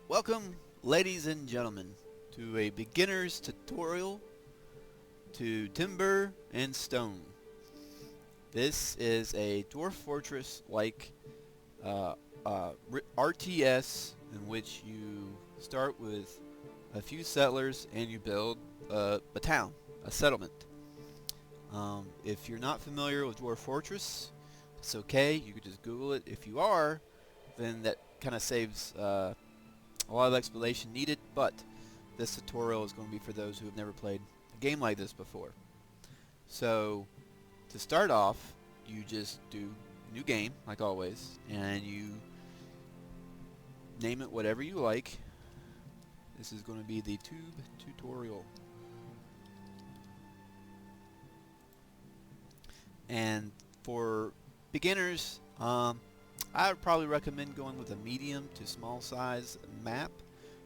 Welcome, ladies and gentlemen, to a beginner's tutorial to timber and stone. This is a Dwarf Fortress like RTS in which you start with a few settlers and you build a town, a settlement. If you're not familiar with Dwarf Fortress, it's okay, you could just Google it. If you are, then that kind of saves a lot of explanation needed, but this tutorial is going to be for those who have never played a game like this before. So, to start off, you just do new game, like always, and you name it whatever you like. This is going to be the tube tutorial. And for beginners, I would probably recommend going with a medium to small size map.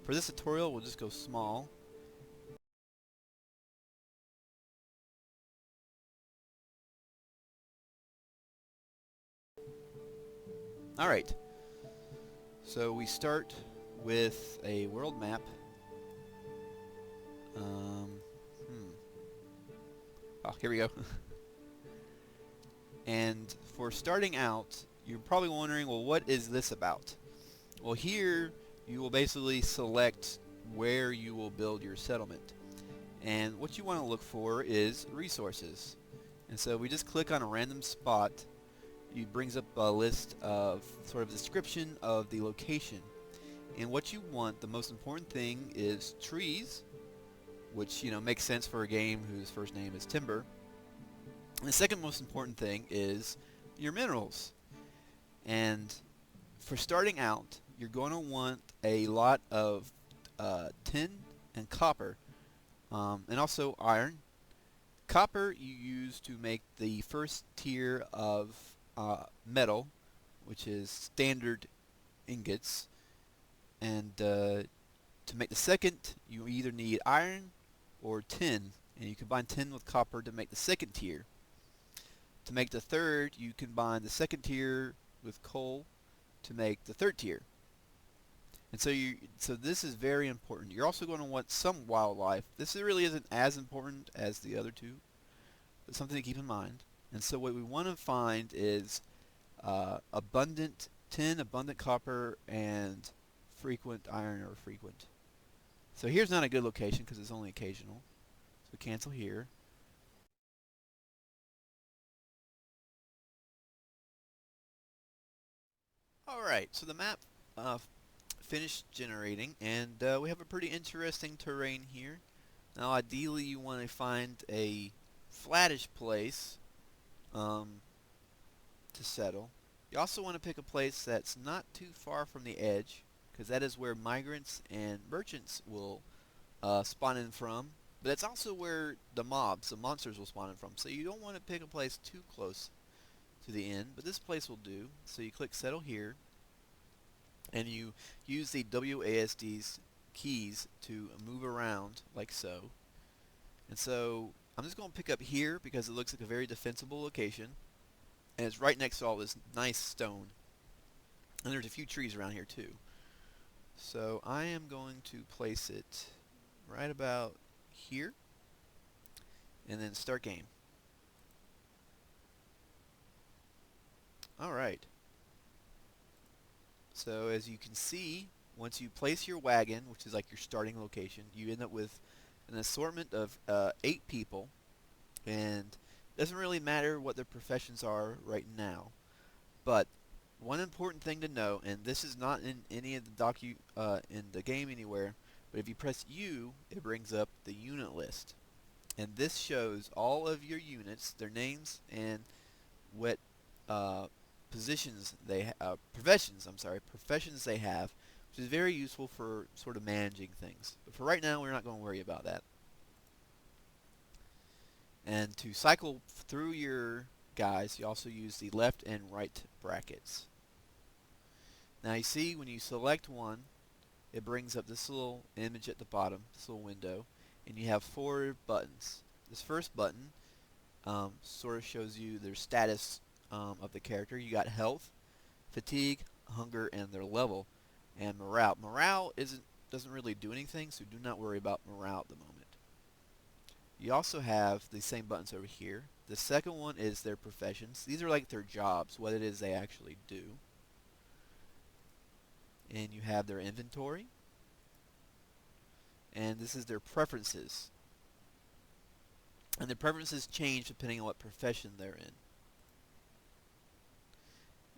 For this tutorial, we'll just go small. Alright, so we start with a world map. Oh, here we go. And for starting out, you're probably wondering, well, what is this about? Well, here you will basically select where you will build your settlement. And what you want to look for is resources. And so we just click on a random spot. It brings up a list of sort of description of the location. And what you want, the most important thing, is trees, which makes sense for a game whose first name is Timber. And the second most important thing is your minerals. And for starting out, you're going to want a lot of tin and copper, and also iron. Copper you use to make the first tier of metal, which is standard ingots, and to make the second, you either need iron or tin, and you combine tin with copper to make the second tier. To make the third, you combine the second tier with coal to make the third tier. And so this is very important. You're also going to want some wildlife. This really isn't as important as the other two, but something to keep in mind. And so what we want to find is abundant tin, abundant copper, and frequent iron or frequent. So here's not a good location because it's only occasional. So cancel here. Alright, so the map finished generating, and we have a pretty interesting terrain here. Now ideally you want to find a flattish place to settle. You also want to pick a place that's not too far from the edge, because that is where migrants and merchants will spawn in from. But it's also where the mobs, the monsters, will spawn in from. So you don't want to pick a place too close to the end, but this place will do. So you click settle here, and you use the WASD's keys to move around like so. And so I'm just going to pick up here because it looks like a very defensible location, and it's right next to all this nice stone. And there's a few trees around here too. So I am going to place it right about here, and then start game. Alright. So as you can see, once you place your wagon, which is like your starting location, you end up with an assortment of 8 people, and it doesn't really matter what their professions are right now. But one important thing to know, and this is not in any of the in the game anywhere, but if you press U, it brings up the unit list, and this shows all of your units, their names, and what professions they have, which is very useful for sort of managing things. But for right now, we're not going to worry about that. And to cycle through your guys, you also use the left and right brackets. Now you see when you select one, it brings up this little image at the bottom, this little window, and you have 4 buttons. This first button sort of shows you their status of the character. You got health, fatigue, hunger, and their level. and morale. Morale doesn't really do anything, so do not worry about morale at the moment. You also have the same buttons over here. The second one is their professions. These are like their jobs, what it is they actually do. And you have their inventory. And this is their preferences. And the preferences change depending on what profession they're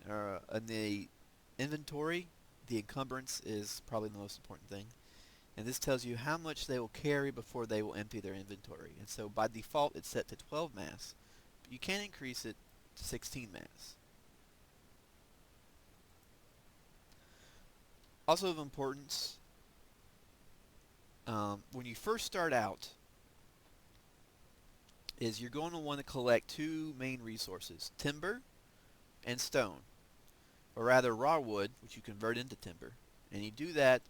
in. In the inventory, the encumbrance is probably the most important thing. And this tells you how much they will carry before they will empty their inventory. And so by default it's set to 12 mass, but you can increase it to 16 mass. Also of importance, when you first start out, is you're going to want to collect two main resources, timber and stone, or rather raw wood, which you convert into timber. And you do that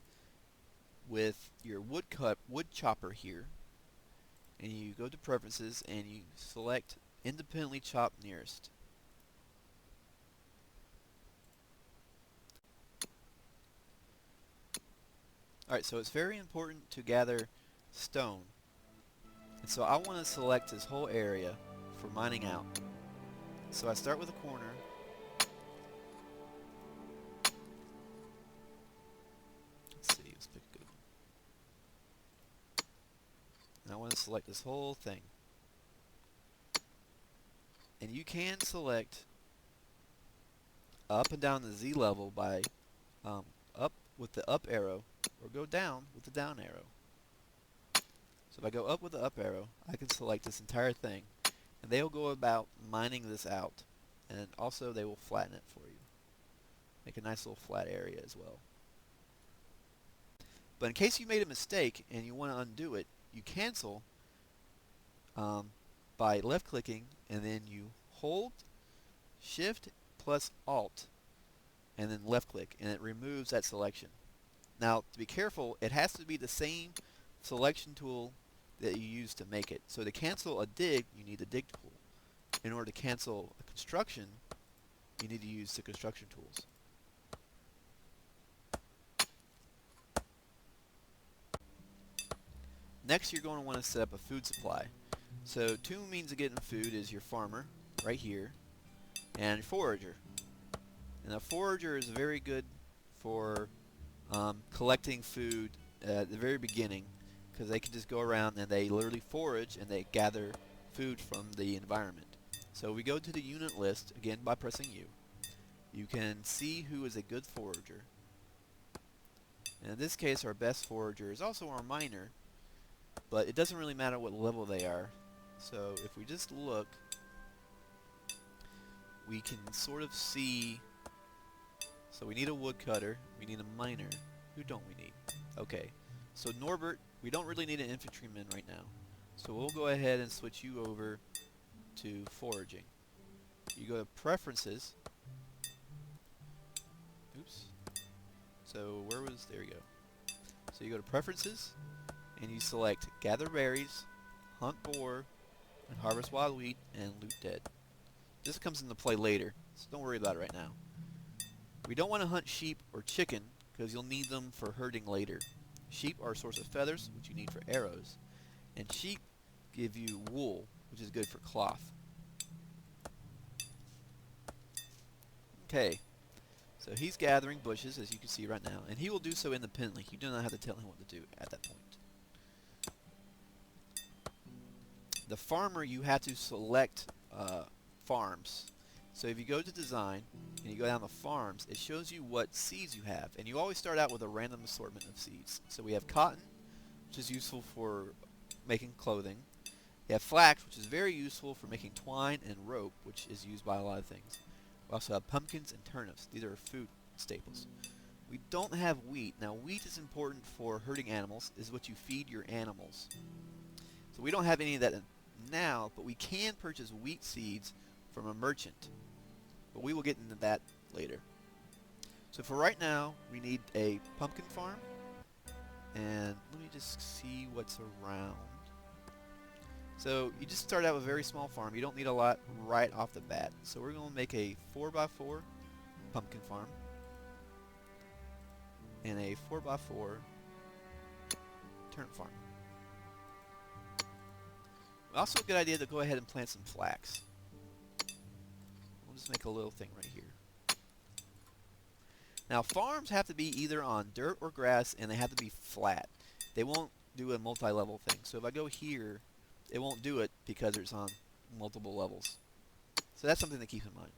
with your wood chopper here, and you go to preferences and you select independently chop nearest. Alright, so it's very important to gather stone. And so I want to select this whole area for mining out. So I start with a corner. Let's see, let's pick a good one. And I want to select this whole thing. And you can select up and down the Z level by up with the up arrow, or go down with the down arrow. So if I go up with the up arrow, I can select this entire thing, and they will go about mining this out, and also they will flatten it for you. Make a nice little flat area as well. But in case you made a mistake and you want to undo it, you cancel by left clicking, and then you hold Shift plus Alt and then left click, and it removes that selection. Now to be careful, it has to be the same selection tool that you use to make it. So to cancel a dig, you need the dig tool. In order to cancel a construction, you need to use the construction tools. Next, you're going to want to set up a food supply. So two means of getting food is your farmer, right here, and your forager. And a forager is very good for collecting food at the very beginning, because they can just go around and they literally forage and they gather food from the environment. So we go to the unit list, again by pressing U. You can see who is a good forager. And in this case, our best forager is also our miner, but it doesn't really matter what level they are. So if we just look, we can sort of see. So we need a woodcutter, we need a miner. Who don't we need? Okay, so Norbert, we don't really need an infantryman right now. So we'll go ahead and switch you over to foraging. You go to preferences. Oops. So there we go. So you go to preferences, and you select gather berries, hunt boar, and harvest wild wheat, and loot dead. This comes into play later, so don't worry about it right now. We don't want to hunt sheep or chicken, because you'll need them for herding later. Sheep are a source of feathers, which you need for arrows, and sheep give you wool, which is good for cloth. Okay, so he's gathering bushes, as you can see right now, and he will do so independently. You do not have to tell him what to do at that point. The farmer, you have to select farms. So if you go to design and you go down to farms, it shows you what seeds you have, and you always start out with a random assortment of seeds. So we have cotton, which is useful for making clothing. You have flax, which is very useful for making twine, and rope, which is used by a lot of things. We also have pumpkins and turnips. These are food staples. We don't have wheat. Now wheat is important for herding animals. This is what you feed your animals. So we don't have any of that now, but we can purchase wheat seeds from a merchant. But we will get into that later. So for right now, we need a pumpkin farm. And let me just see what's around. So you just start out with a very small farm. You don't need a lot right off the bat. So we're going to make a 4x4 pumpkin farm. in a 4x4 turnip farm. Also a good idea to go ahead and plant some flax. We'll just make a little thing right here. Now farms have to be either on dirt or grass, and they have to be flat. They won't do a multi-level thing. So if I go here, it won't do it because it's on multiple levels. So that's something to keep in mind.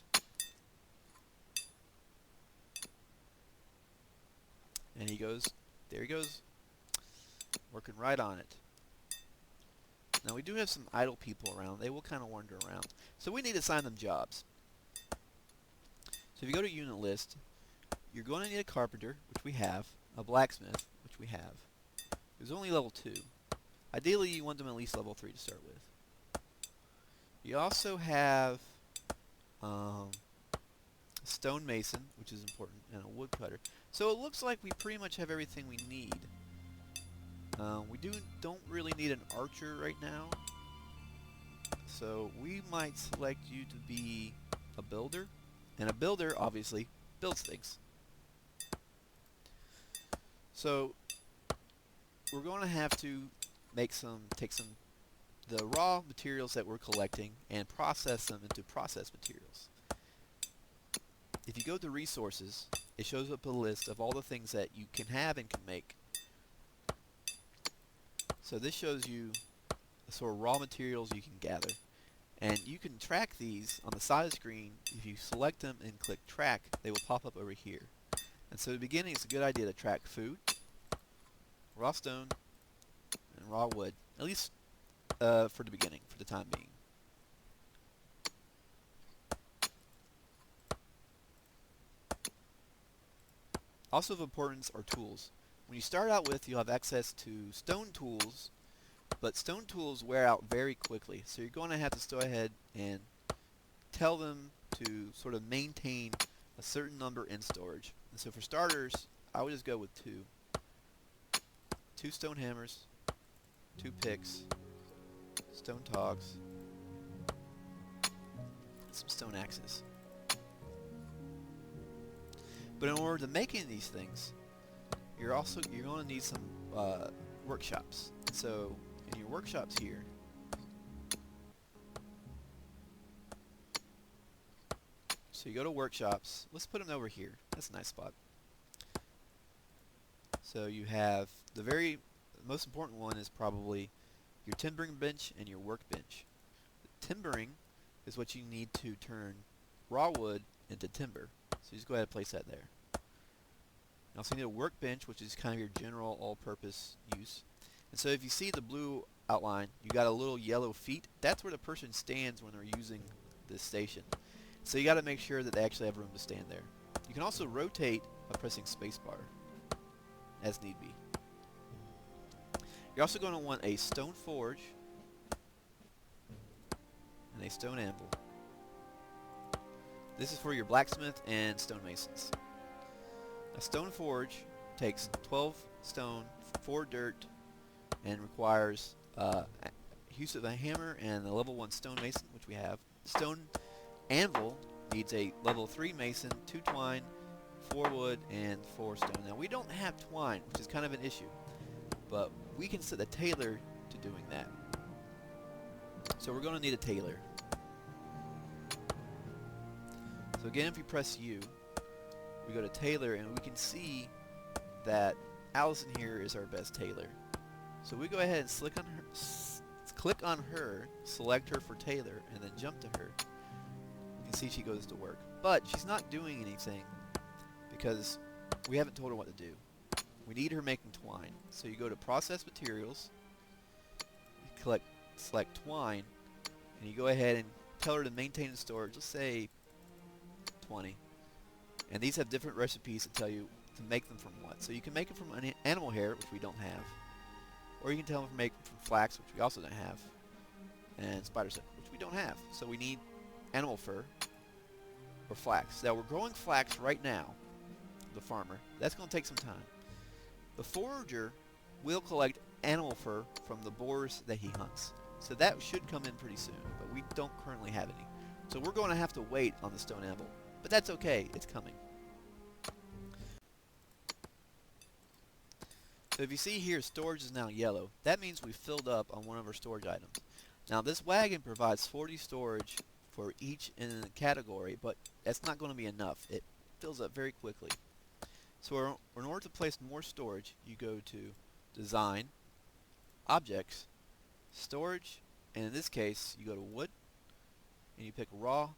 And he goes, there he goes, working right on it. Now we do have some idle people around. They will kind of wander around. So we need to assign them jobs. So if you go to unit list, you're going to need a carpenter, which we have, a blacksmith, which we have. Who's only level 2. Ideally you want them at least level 3 to start with. You also have a stonemason, which is important, and a woodcutter. So it looks like we pretty much have everything we need. We don't really need an archer right now. So we might select you to be a builder. And a builder, obviously, builds things. So we're going to have to take some the raw materials that we're collecting and process them into processed materials. If you go to resources, it shows up a list of all the things that you can have and can make. So this shows you the sort of raw materials you can gather. And you can track these on the side of the screen. If you select them and click track, they will pop up over here. And so at the beginning, it's a good idea to track food, raw stone, and raw wood. At least for the beginning, for the time being. Also of importance are tools. When you start out with, you'll have access to stone tools, but stone tools wear out very quickly. So you're going to have to go ahead and tell them to sort of maintain a certain number in storage. And so for starters, I would just go with 2. 2 stone hammers, 2 picks, stone togs, some stone axes. But in order to make any of these things, you're going to need some workshops. So in your workshops here, so you go to workshops. Let's put them over here. That's a nice spot. So you have the most important one is probably your timbering bench and your workbench. The timbering is what you need to turn raw wood into timber. So you just go ahead and place that there. You also need a workbench, which is kind of your general all-purpose use. And so if you see the blue outline, you got a little yellow feet. That's where the person stands when they're using this station. So you got to make sure that they actually have room to stand there. You can also rotate by pressing spacebar, as need be. You're also going to want a stone forge and a stone anvil. This is for your blacksmith and stonemasons. A stone forge takes 12 stone, 4 dirt, and requires use of a hammer and a level 1 stonemason, which we have. Stone anvil needs a level 3 mason, 2 twine, 4 wood, and 4 stone. Now we don't have twine, which is kind of an issue, but we can set a tailor to doing that. So we're going to need a tailor. So again, if you press U, we go to tailor, and we can see that Allison here is our best tailor. So we go ahead and click on her, select her for tailor, and then jump to her. You can see she goes to work. But she's not doing anything because we haven't told her what to do. We need her making twine. So you go to process materials, you select twine, and you go ahead and tell her to maintain the storage. Let's say 20. And these have different recipes that tell you to make them from what. So you can make them from animal hair, which we don't have. Or you can tell them to make them from flax, which we also don't have. And spider silk, which we don't have. So we need animal fur or flax. Now we're growing flax right now, the farmer. That's going to take some time. The forager will collect animal fur from the boars that he hunts. So that should come in pretty soon, but we don't currently have any. So we're going to have to wait on the stone anvil. But that's okay, it's coming. So if you see here, storage is now yellow. That means we filled up on one of our storage items. Now this wagon provides 40 storage for each in the category, but that's not going to be enough. It fills up very quickly. So in order to place more storage, you go to Design, Objects, Storage, and in this case, you go to Wood, and you pick Raw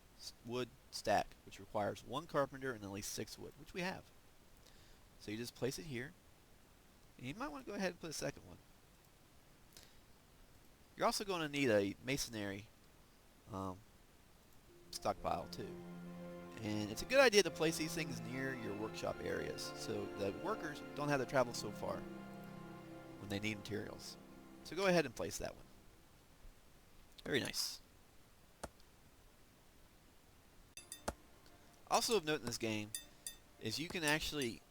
Wood Stack, which requires 1 carpenter and at least 6 wood, which we have. So you just place it here, and you might want to go ahead and put a second one. You're also going to need a masonry stockpile too. And it's a good idea to place these things near your workshop areas so that workers don't have to travel so far when they need materials. So go ahead and place that one. Very nice. Also of note in this game is you can actually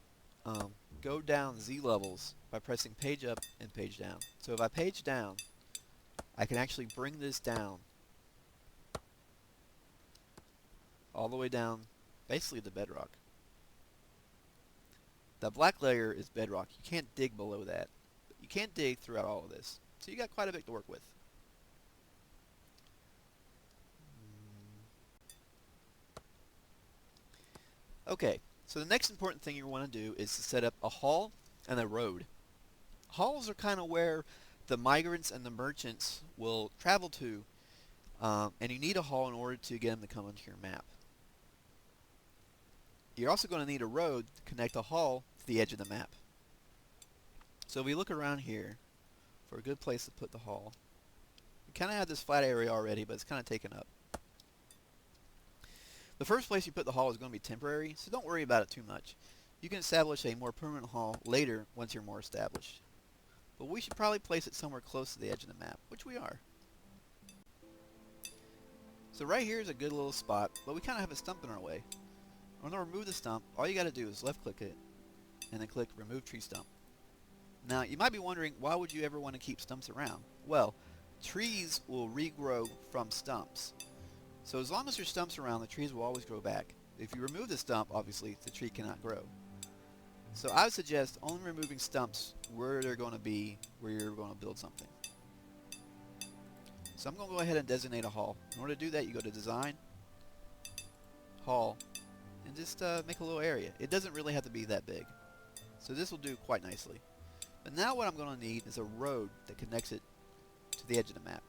go down Z levels by pressing page up and page down. So if I page down, I can actually bring this down all the way down basically to bedrock. The black layer is bedrock. You can't dig below that. But you can't dig throughout all of this. So you got quite a bit to work with. Okay, so the next important thing you want to do is to set up a hall and a road. Halls are kind of where the migrants and the merchants will travel to, and you need a hall in order to get them to come onto your map. You're also going to need a road to connect the hall to the edge of the map. So if we look around here for a good place to put the hall, we kind of have this flat area already, but it's kind of taken up. The first place you put the hall is going to be temporary, so don't worry about it too much. You can establish a more permanent hall later once you're more established. But we should probably place it somewhere close to the edge of the map, which we are. So right here is a good little spot, but we kind of have a stump in our way. In order to remove the stump, all you got to do is left click it and then click Remove Tree Stump. Now you might be wondering, why would you ever want to keep stumps around? Well, trees will regrow from stumps. So as long as there's stumps around, the trees will always grow back. If you remove the stump, obviously the tree cannot grow. So I would suggest only removing stumps where they're going to be, where you're going to build something. So I'm going to go ahead and designate a hall. In order to do that, you go to Design, Hall, and just make a little area. It doesn't really have to be that big. So this will do quite nicely. But now what I'm going to need is a road that connects it to the edge of the map.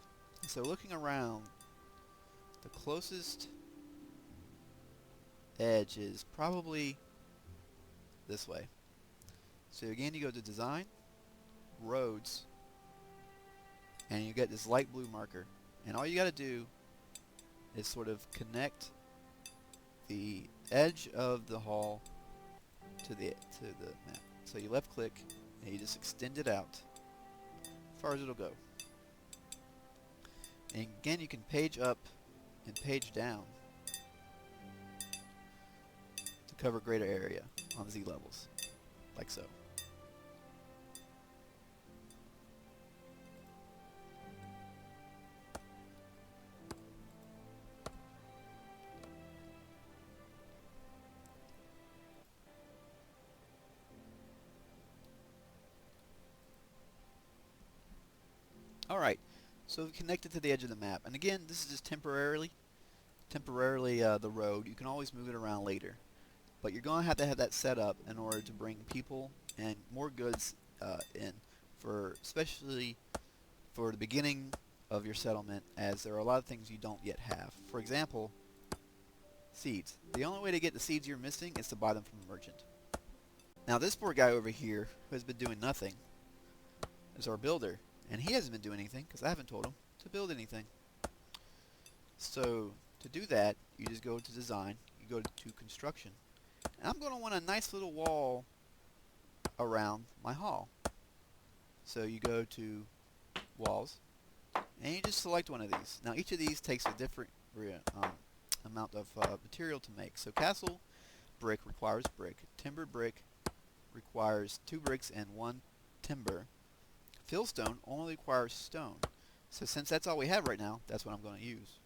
So looking around, the closest edge is probably this way. So again, you go to Design, Roads, and you get this light blue marker. And all you got to do is sort of connect the edge of the hall to the map. So you left click and you just extend it out as far as it'll go. And again, you can page up and page down to cover greater area on Z levels, like so. Alright, so we've connected to the edge of the map. And again, this is just temporarily the road. You can always move it around later. But you're going to have that set up in order to bring people and more goods in, especially for the beginning of your settlement, as there are a lot of things you don't yet have. For example, seeds. The only way to get the seeds you're missing is to buy them from a merchant. Now this poor guy over here, who has been doing nothing, is our builder. And he hasn't been doing anything because I haven't told him to build anything. So to do that, you just go to Design, you go to Construction. And I'm going to want a nice little wall around my hall. So you go to Walls, and you just select one of these. Now each of these takes a different amount of material to make. So Castle Brick requires brick. Timber Brick requires 2 bricks and 1 timber. Fillstone only requires stone. So since that's all we have right now, that's what I'm going to use.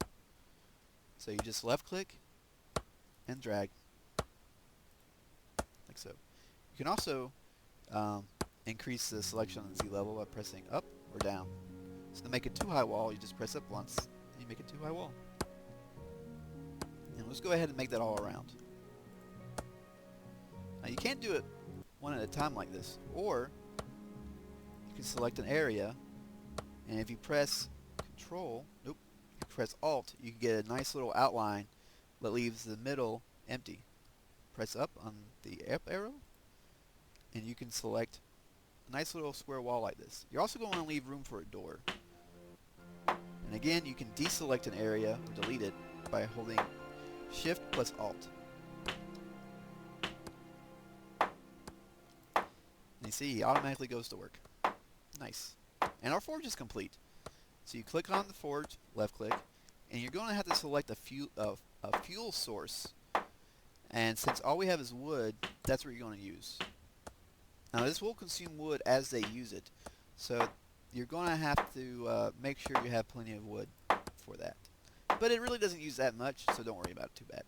So you just left click and drag, like so. You can also increase the selection on the Z level by pressing up or down. So to make a too high wall, you just press up once, and you make a too high wall. And let's go ahead and make that all around. Now you can't do it one at a time like this, or you can select an area, and if you press Control, nope, if you press Alt, you can get a nice little outline that leaves the middle empty. Press up on the up arrow, and you can select a nice little square wall like this. You're also going to want to leave room for a door. And again, you can deselect an area or delete it by holding Shift plus Alt. And you see, he automatically goes to work. Nice. And our forge is complete. So you click on the forge, left click, and you're going to have to select a fuel source. And since all we have is wood, that's what you're going to use. Now this will consume wood as they use it, so you're going to have to make sure you have plenty of wood for that. But it really doesn't use that much, so don't worry about it too bad.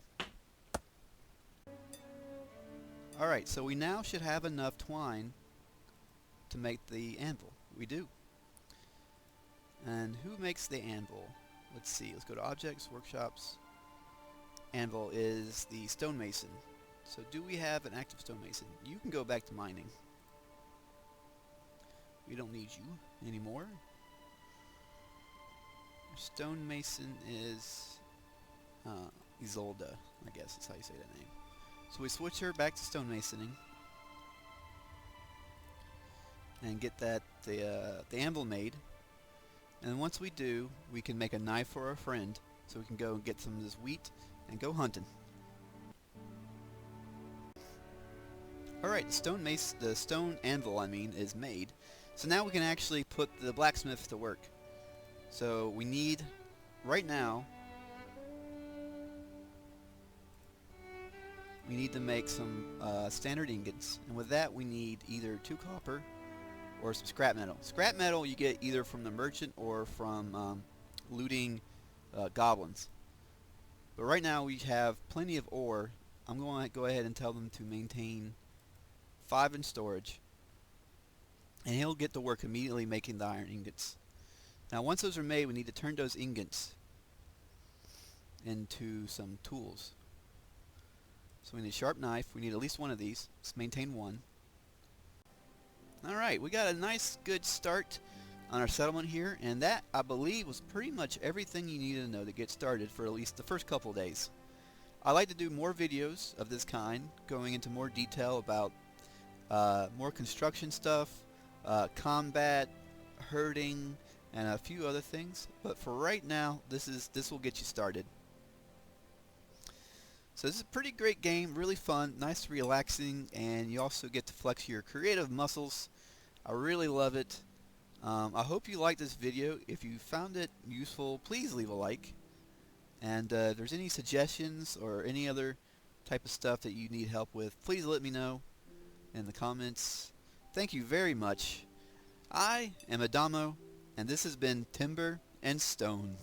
Alright, so we now should have enough twine to make the anvil. We do. And who makes the anvil? Let's see, let's go to Objects, Workshops. Anvil is the stonemason. So do we have an active stonemason? You can go back to mining. We don't need you anymore. Our stonemason is Isolda, I guess is how you say that name. So we switch her back to stonemasoning and get that the anvil made. And once we do, we can make a knife for our friend, so we can go and get some of this wheat and go hunting. Alright, the stone anvil, is made. So now we can actually put the blacksmith to work. So we need, right now, we need to make some standard ingots. And with that we need either 2 copper or some scrap metal. Scrap metal you get either from the merchant or from looting goblins. But right now we have plenty of ore. I'm going to go ahead and tell them to maintain 5 in storage. And he'll get to work immediately making the iron ingots. Now once those are made, we need to turn those ingots into some tools. So we need a sharp knife. We need at least one of these. Let's maintain 1. Alright, we got a nice good start on our settlement here, and that, I believe, was pretty much everything you needed to know to get started for at least the first couple of days. I like to do more videos of this kind, going into more detail about more construction stuff, combat, herding, and a few other things. But for right now, this will get you started. So this is a pretty great game, really fun, nice, relaxing, and you also get to flex your creative muscles. I really love it. I hope you liked this video. If you found it useful, please leave a like. And if there's any suggestions or any other type of stuff that you need help with, please let me know in the comments. Thank you very much. I am Adamo, and this has been Timber and Stone.